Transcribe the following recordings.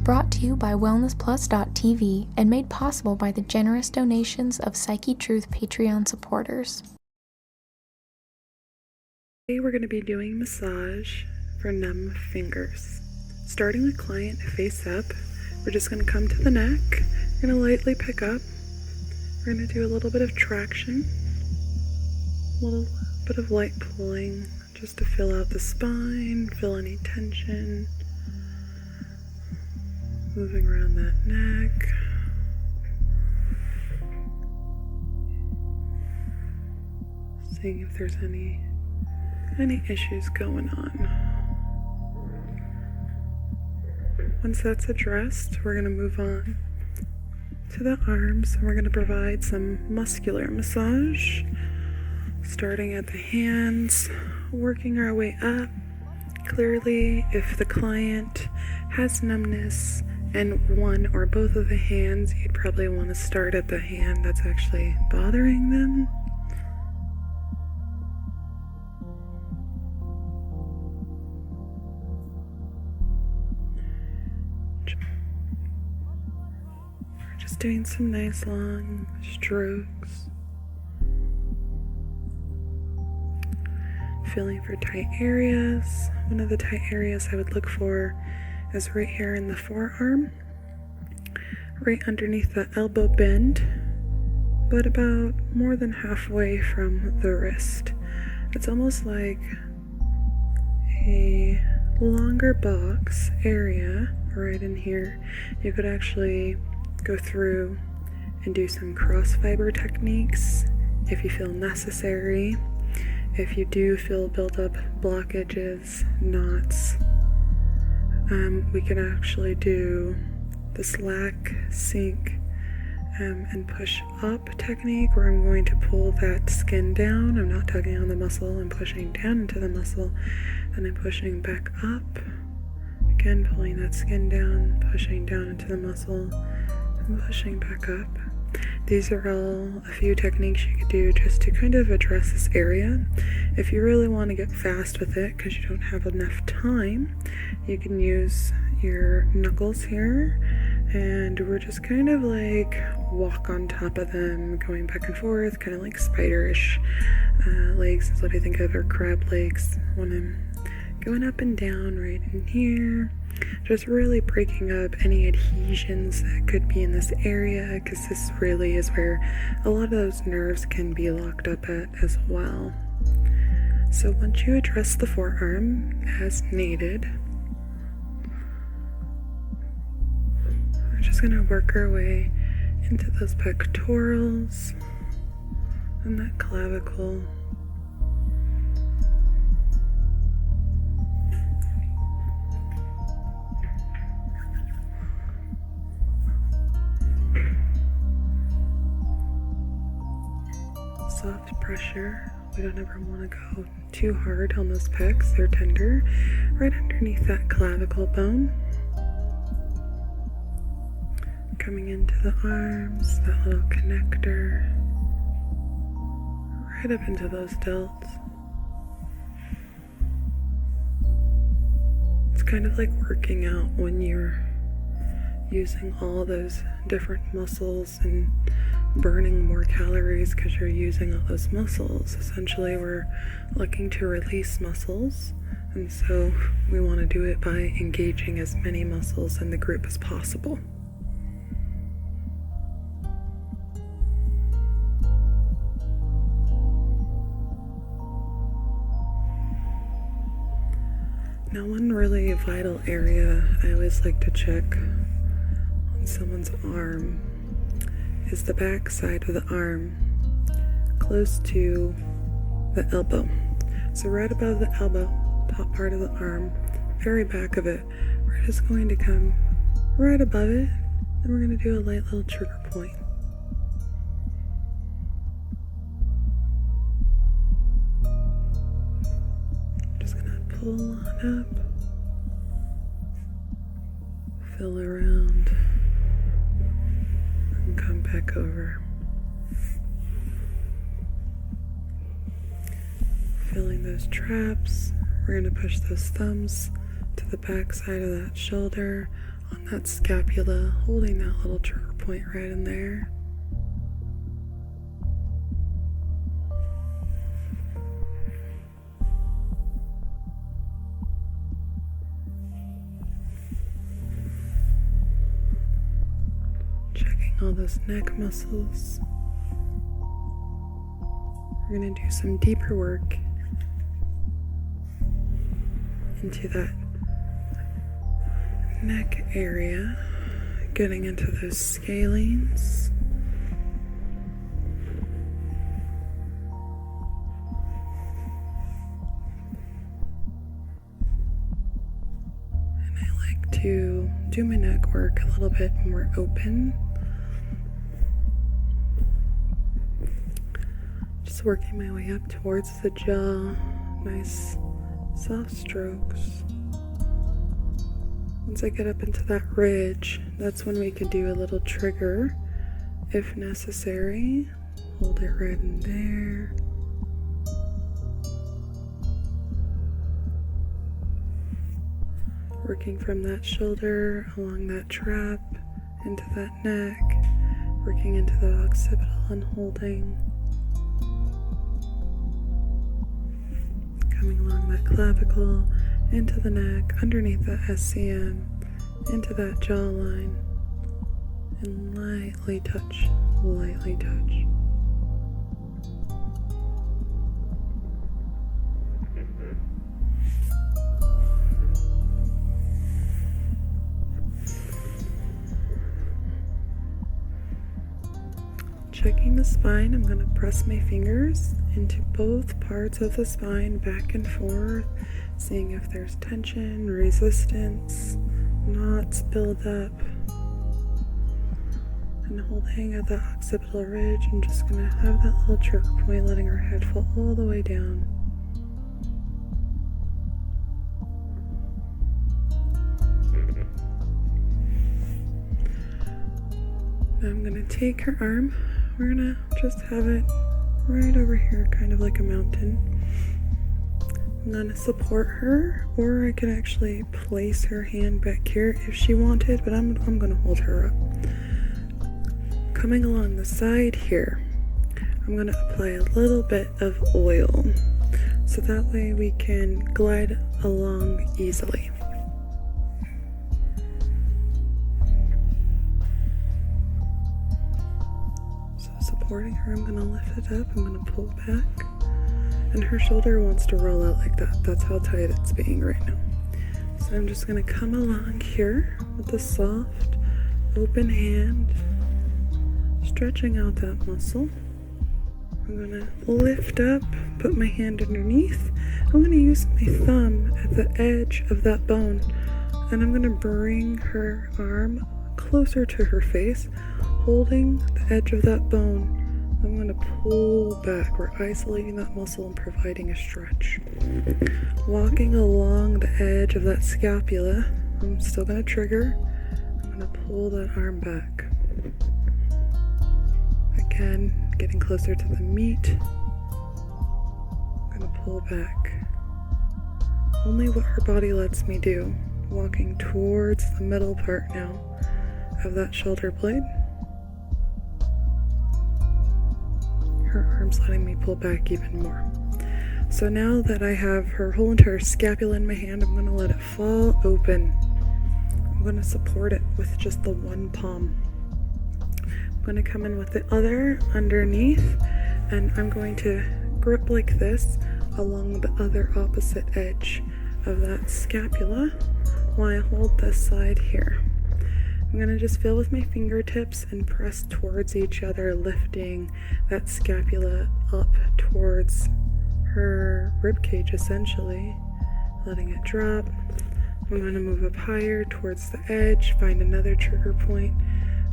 brought to you by wellnessplus.tv and made possible by the generous donations of Psyche Truth Patreon supporters. Today we're going to be doing massage for numb fingers. Starting the client face up, we're just going to come to the neck. We're going to lightly pick up. We're going to do a little bit of traction, a little bit of light pulling just to fill out the spine, fill any tension. Moving around that neck. Seeing if there's any issues going on. Once that's addressed, we're going to move on to the arms, and we're going to provide some muscular massage, starting at the hands, working our way up. Clearly, if the client has numbness in one or both of the hands, you'd probably want to start at the hand that's actually bothering them. Just doing some nice long strokes. Feeling for tight areas. One of the tight areas I would look for is right here in the forearm, right underneath the elbow bend, but about more than halfway from the wrist. It's almost like a longer box area right in here. You could actually go through and do some cross fiber techniques if you feel necessary. If you do feel build-up blockages, knots, we can actually do the slack, sink, and push up technique, where I'm going to pull that skin down. I'm not tugging on the muscle, I'm pushing down into the muscle, and I'm pushing back up. Again, pulling that skin down, pushing down into the muscle, and pushing back up. These are all a few techniques you could do just to kind of address this area. If you really want to get fast with it because you don't have enough time, you can use your knuckles here, and we're just kind of like walk on top of them, going back and forth, kind of like spiderish legs is what I think of, or crab legs, when I'm going up and down right in here. Just really breaking up any adhesions that could be in this area, because this really is where a lot of those nerves can be locked up at as well. So once you address the forearm as needed, we're just going to work our way into those pectorals and that clavicle. Soft pressure. We don't ever want to go too hard on those pecs. They're tender. Right underneath that clavicle bone. Coming into the arms, that little connector. Right up into those delts. It's kind of like working out when you're using all those different muscles and burning more calories because you're using all those muscles. Essentially, we're looking to release muscles, and so we want to do it by engaging as many muscles in the group as possible. Now, one really vital area I always like to check on someone's arm is the back side of the arm, close to the elbow. So right above the elbow, top part of the arm, very back of it, we're just going to come right above it, and we're going to do a light little trigger point. Just going to pull on up, fill around, and come back over. Filling those traps, we're going to push those thumbs to the back side of that shoulder on that scapula, holding that little trigger point right in there. Checking all those neck muscles. We're going to do some deeper work into that neck area, getting into those scalenes. And I like to do my neck work a little bit more open. Just working my way up towards the jaw. Nice soft strokes. Once I get up into that ridge, that's when we can do a little trigger if necessary. Hold it right in there. Working from that shoulder, along that trap, into that neck, working into the occipital and holding. Coming along that clavicle, into the neck, underneath that SCM, into that jawline, and lightly touch, lightly touch. Checking the spine, I'm going to press my fingers into both parts of the spine, back and forth, seeing if there's tension, resistance, knots build up. And holding at the occipital ridge, I'm just going to have that little trigger point, letting our head fall all the way down. Now I'm going to take her arm. We're going to just have it right over here, kind of like a mountain. I'm going to support her, or I could actually place her hand back here if she wanted, but I'm going to hold her up. Coming along the side here, I'm going to apply a little bit of oil, so that way we can glide along easily. Supporting her, I'm going to lift it up, I'm going to pull back, and her shoulder wants to roll out like that. That's how tight it's being right now. So I'm just going to come along here with a soft, open hand, stretching out that muscle. I'm going to lift up, put my hand underneath. I'm going to use my thumb at the edge of that bone, and I'm going to bring her arm closer to her face, holding the edge of that bone. I'm going to pull back. We're isolating that muscle and providing a stretch. Walking along the edge of that scapula, I'm still going to trigger. I'm going to pull that arm back. Again, getting closer to the meat. I'm going to pull back. Only what her body lets me do. Walking towards the middle part now of that shoulder blade. Her arm's letting me pull back even more. So now that I have her whole entire scapula in my hand, I'm going to let it fall open. I'm going to support it with just the one palm. I'm going to come in with the other underneath, and I'm going to grip like this along the other opposite edge of that scapula while I hold this side here. I'm going to just feel with my fingertips and press towards each other, lifting that scapula up towards her ribcage, essentially, letting it drop. I'm going to move up higher towards the edge, find another trigger point,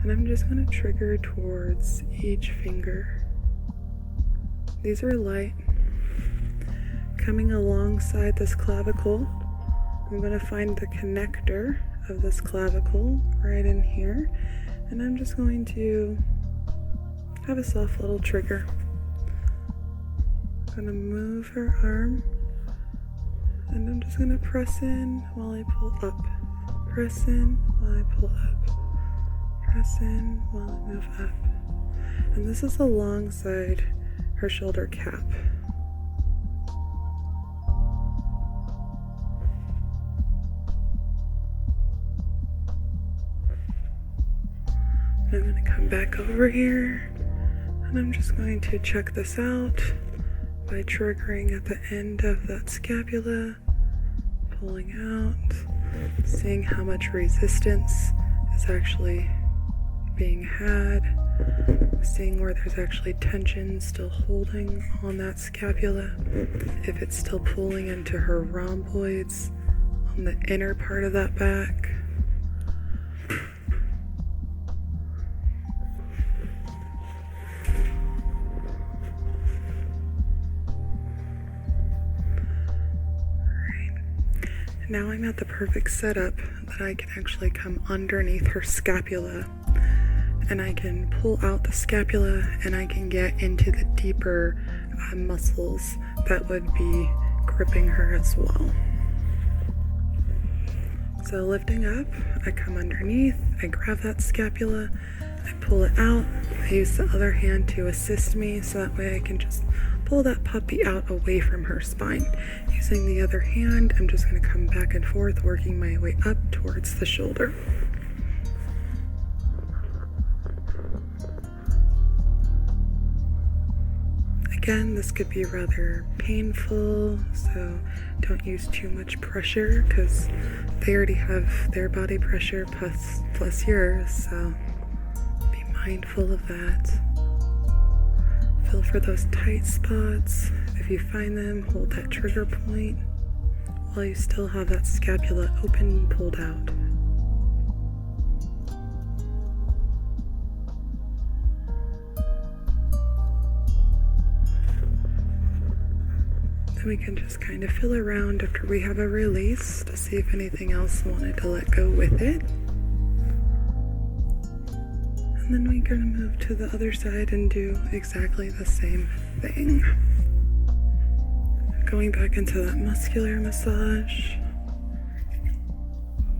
and I'm just going to trigger towards each finger. These are light. Coming alongside this clavicle, I'm going to find the connector of this clavicle right in here, and I'm just going to have a soft little trigger. I'm going to move her arm, and I'm just going to press in while I pull up Press in while I pull up. Press in while I move up. And this is alongside her shoulder cap. I'm going to come back over here and I'm just going to check this out by triggering at the end of that scapula, pulling out, seeing how much resistance is actually being had, seeing where there's actually tension still holding on that scapula, if it's still pulling into her rhomboids on the inner part of that back. Now I'm at the perfect setup that I can actually come underneath her scapula and I can pull out the scapula and I can get into the deeper muscles that would be gripping her as well. So lifting up, I come underneath, I grab that scapula, I pull it out, I use the other hand to assist me so that way I can just pull that puppy out away from her spine. Using the other hand, I'm just going to come back and forth, working my way up towards the shoulder. Again, this could be rather painful, so don't use too much pressure because they already have their body pressure plus yours, so be mindful of that. Feel for those tight spots. If you find them, hold that trigger point while you still have that scapula open and pulled out. Then we can just kind of feel around after we have a release to see if anything else wanted to let go with it. And then we're going to move to the other side and do exactly the same thing. Going back into that muscular massage.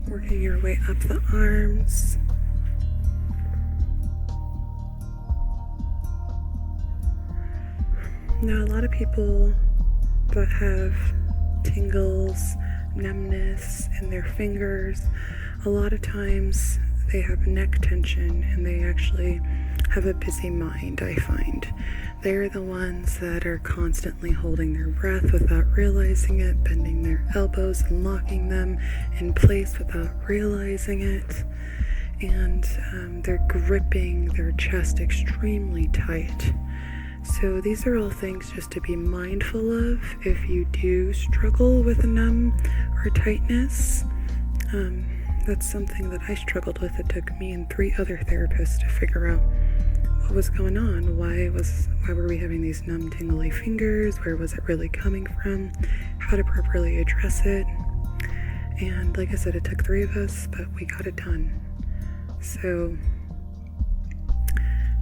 Working your way up the arms. Now, a lot of people that have tingles, numbness in their fingers, a lot of times they have neck tension and they actually have a busy mind, I find. They're the ones that are constantly holding their breath without realizing it, bending their elbows and locking them in place without realizing it. And they're gripping their chest extremely tight. So these are all things just to be mindful of if you do struggle with a numb or tightness. That's something that I struggled with. It took me and 3 other therapists to figure out what was going on. Why were we having these numb, tingly fingers? Where was it really coming from? How to properly address it. And like I said, it took 3 of us, but we got it done. So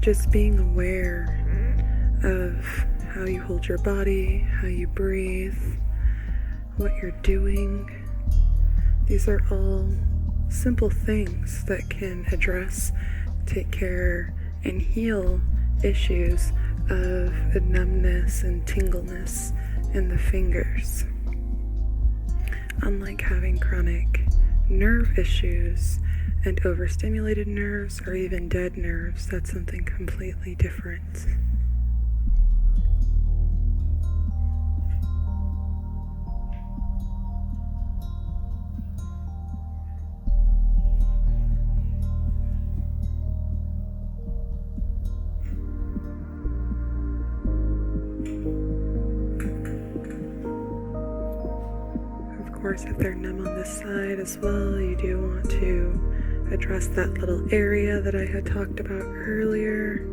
just being aware of how you hold your body, how you breathe, what you're doing. These are all simple things that can address, take care, and heal issues of numbness and tingleness in the fingers. Unlike having chronic nerve issues and overstimulated nerves or even dead nerves, that's something completely different. Of course, if they're numb on this side as well, you do want to address that little area that I had talked about earlier.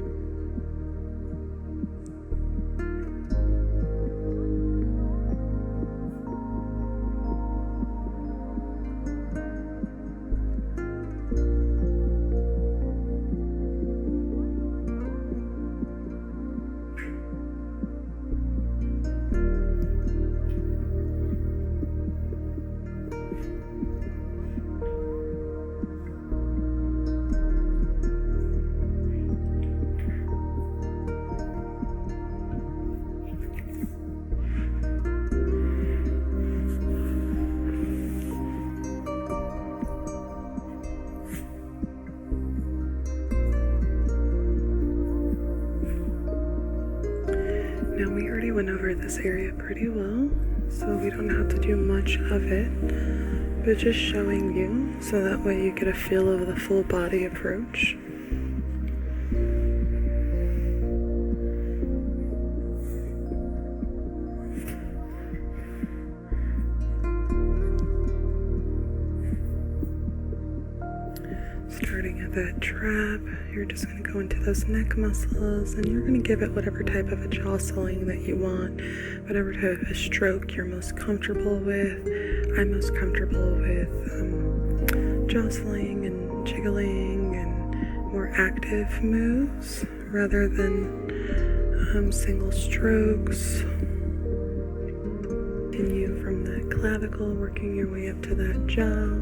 Now we already went over this area pretty well, so we don't have to do much of it, but just showing you so that way you get a feel of the full body approach. Starting at that trap, you're just going to go into those neck muscles and you're going to give it whatever type of a jostling that you want, whatever type of a stroke you're most comfortable with. I'm most comfortable with jostling and jiggling and more active moves rather than single strokes. Continue from that clavicle, working your way up to that jaw.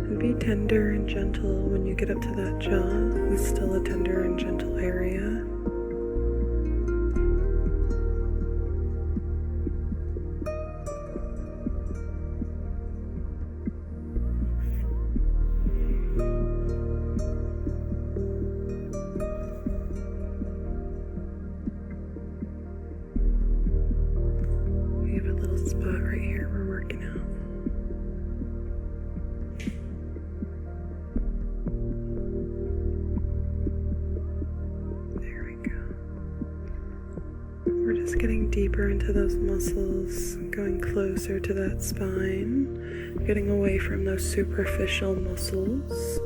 And be tender and gentle when you get up to that jaw. It's still a tender and gentle area. We have a little spot right here we're working out. We're just getting deeper into those muscles, going closer to that spine, getting away from those superficial muscles.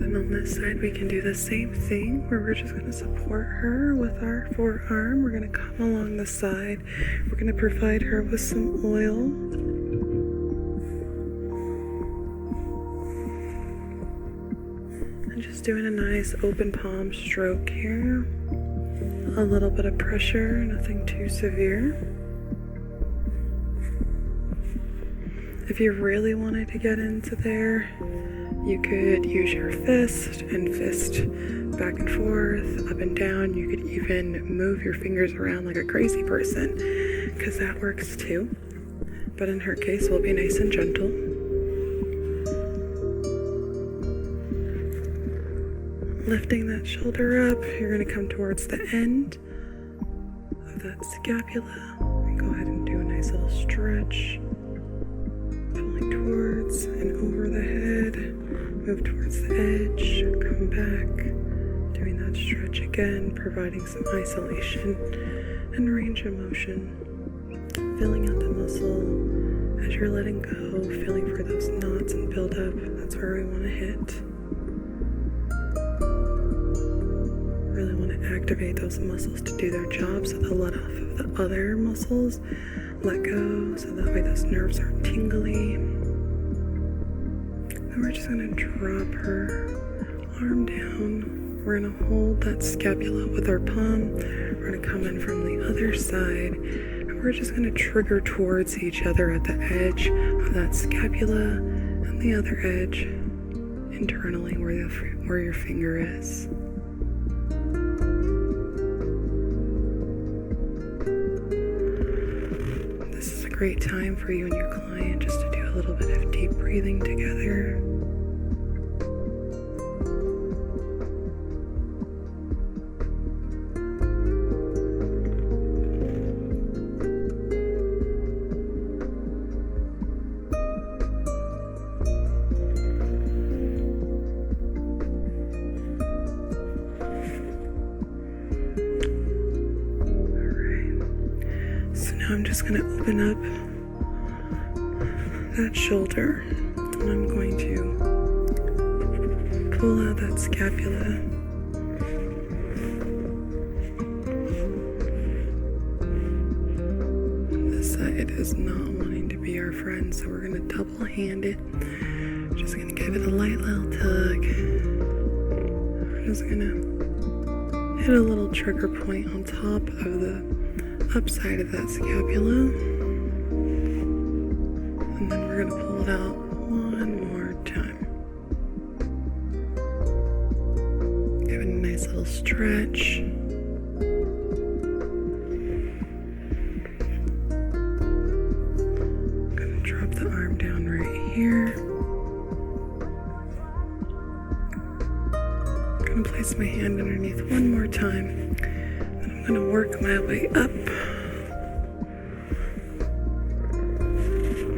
And on this side, we can do the same thing where we're just going to support her with our forearm. We're going to come along the side. We're going to provide her with some oil. And just doing a nice open palm stroke here. A little bit of pressure, nothing too severe. If you really wanted to get into there, you could use your fist and fist back and forth, up and down. You could even move your fingers around like a crazy person, because that works too. But in her case, we'll be nice and gentle. Lifting that shoulder up, you're going to come towards the end of that scapula. And go ahead and do a nice little stretch. Pulling towards and over the head. Move towards the edge, come back, doing that stretch again, providing some isolation and range of motion, filling out the muscle as you're letting go, feeling for those knots and build up. That's where we want to hit. Really want to activate those muscles to do their job, so they'll let off of the other muscles, let go, so that way those nerves are tingly. We're just going to drop her arm down. We're going to hold that scapula with our palm. We're going to come in from the other side. And we're just going to trigger towards each other at the edge of that scapula and the other edge internally where your finger is. This is a great time for you and your client just to do a little bit of deep breathing together. I'm just going to open up that shoulder and I'm going to pull out that scapula. This side is not wanting to be our friend, so we're going to double hand it. Just going to give it a light little tug. I'm just going to hit a little trigger point on top of the upside of that scapula, and then we're going to pull it out one more time. Give it a nice little stretch. I'm gonna place my hand underneath one more time. Then I'm gonna work my way up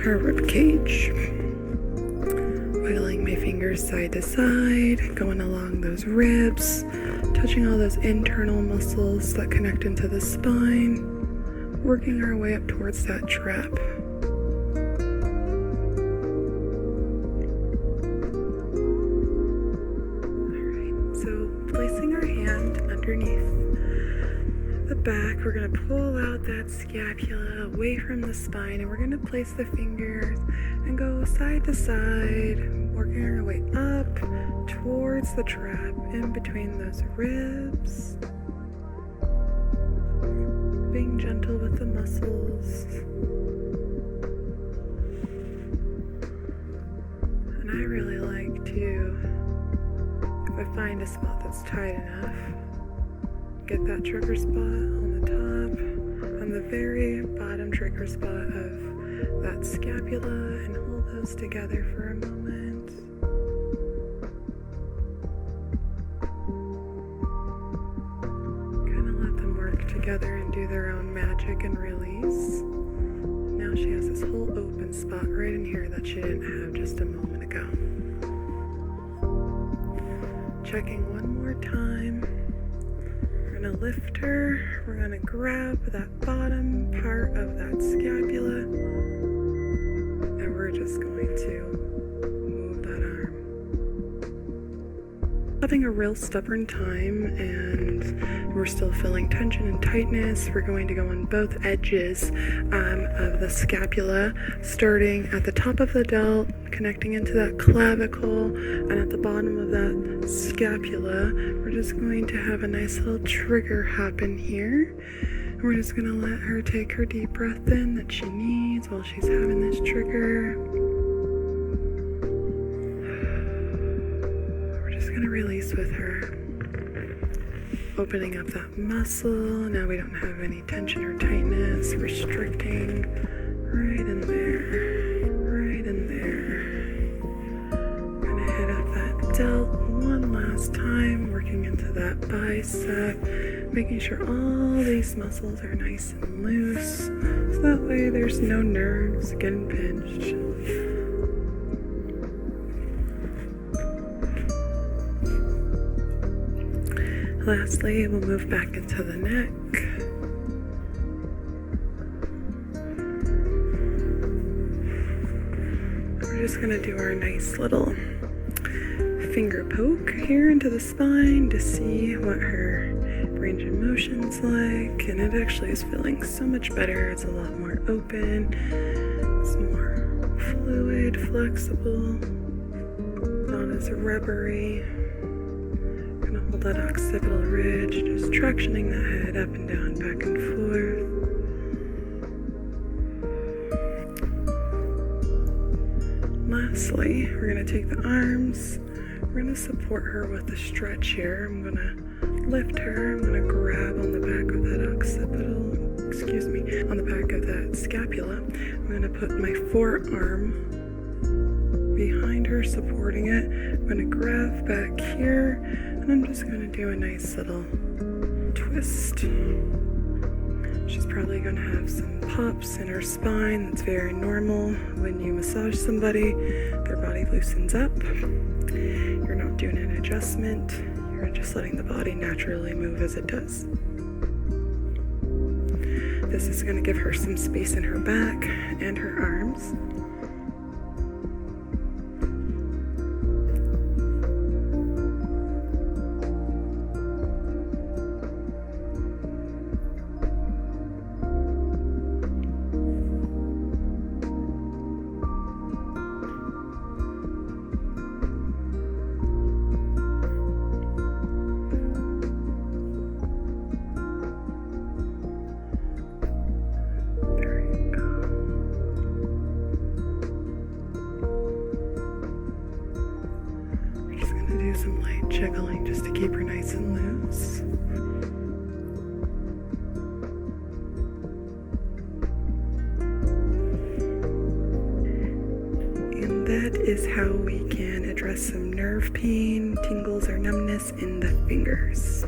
her rib cage, wiggling my fingers side to side, going along those ribs, touching all those internal muscles that connect into the spine, working our way up towards that trap. Alright, so placing our hand underneath the back, we're going to pull out that scapula away from the spine, and we're going to place the fingers and go side to side, working our way up towards the trap in between those ribs, being gentle with the muscles. And I really like to, if I find a spot that's tight enough, get that trigger spot on the top, on the very bottom trigger spot of that scapula, and hold those together for a moment. Kind of let them work together and do their own magic and release. Now she has this whole open spot right in here that she didn't have just a moment ago. Checking one more time. We're gonna lift her, we're gonna grab that bottom part of that scapula, and we're just going to move that arm. Having a real stubborn time, and we're still feeling tension and tightness. We're going to go on both edges of the scapula, starting at the top of the delt, connecting into that clavicle, and at the bottom of that scapula, we're just going to have a nice little trigger happen here. And we're just going to let her take her deep breath in that she needs while she's having this trigger. We're just going to release with her, opening up that muscle. Now we don't have any tension or tightness, restricting right in there, right in there. Delt one last time, working into that bicep, making sure all these muscles are nice and loose, so that way there's no nerves getting pinched. Lastly, we'll move back into the neck. We're just going to do our nice little finger poke here into the spine to see what her range of motion's like, and it actually is feeling so much better. It's a lot more open, it's more fluid, flexible, not as rubbery. Gonna hold that occipital ridge, just tractioning the head up and down, back and forth. Lastly, we're going to take the arms, we're going to support her with a stretch here. I'm going to lift her, I'm going to grab on the back of that occipital, on the back of that scapula. I'm going to put my forearm behind her, supporting it. I'm going to grab back here, and I'm just going to do a nice little twist. She's probably going to have some pops in her spine. That's very normal. When you massage somebody, their body loosens up. You're not doing an adjustment. You're just letting the body naturally move as it does. This is going to give her some space in her back and her arms. Some light jiggling just to keep her nice and loose. And that is how we can address express some nerve pain, tingles, or numbness in the fingers.